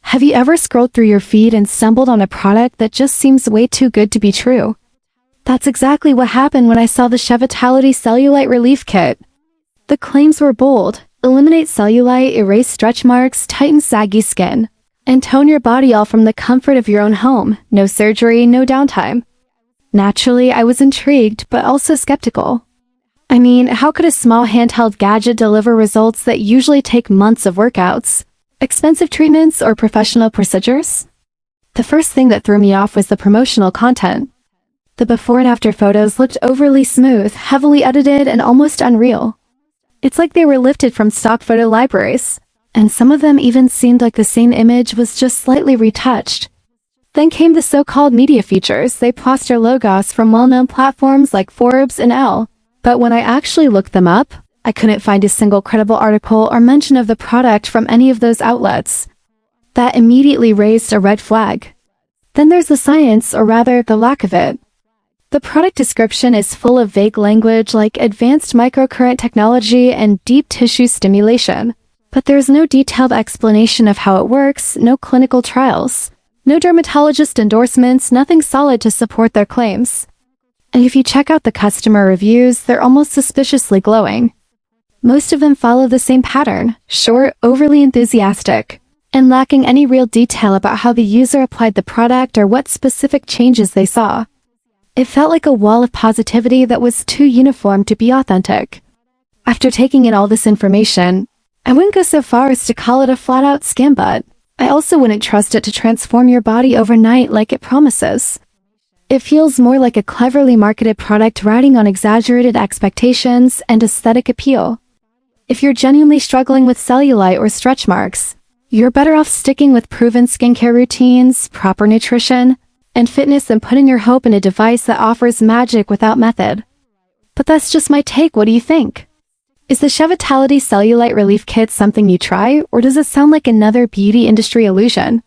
Have you ever scrolled through your feed and stumbled on a product that just seems way too good to be true? That's exactly what happened when I saw the SheVitality Cellulite Relief Kit. The claims were bold: eliminate cellulite, erase stretch marks, tighten saggy skin, and tone your body all from the comfort of your own home. No surgery, no downtime. Naturally, I was intrigued, but also skeptical. I mean, how could a small handheld gadget deliver results that usually take months of workouts, expensive treatments, or professional procedures? The first thing that threw me off was the promotional content. The before and after photos looked overly smooth, heavily edited, and almost unreal. It's like they were lifted from stock photo libraries, and some of them even seemed like the same image was just slightly retouched. Then came the so-called media features. They plaster logos from well-known platforms like Forbes and Elle. But when I actually looked them up, I couldn't find a single credible article or mention of the product from any of those outlets. That immediately raised a red flag. Then there's the science, or rather, the lack of it. The product description is full of vague language like advanced microcurrent technology and deep tissue stimulation. But there's no detailed explanation of how it works, no clinical trials, no dermatologist endorsements, nothing solid to support their claims. And if you check out the customer reviews, they're almost suspiciously glowing. Most of them follow the same pattern: short, overly enthusiastic, and lacking any real detail about how the user applied the product or what specific changes they saw. It felt like a wall of positivity that was too uniform to be authentic. After taking in all this information, I wouldn't go so far as to call it a flat-out scam, but I also wouldn't trust it to transform your body overnight like it promises. It feels more like a cleverly marketed product riding on exaggerated expectations and aesthetic appeal. If you're genuinely struggling with cellulite or stretch marks, you're better off sticking with proven skincare routines, proper nutrition, and fitness than putting your hope in a device that offers magic without method. But that's just my take. What do you think? Is the SheVitality Cellulite Relief Kit something you try, or does it sound like another beauty industry illusion?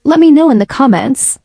Let me know in the comments.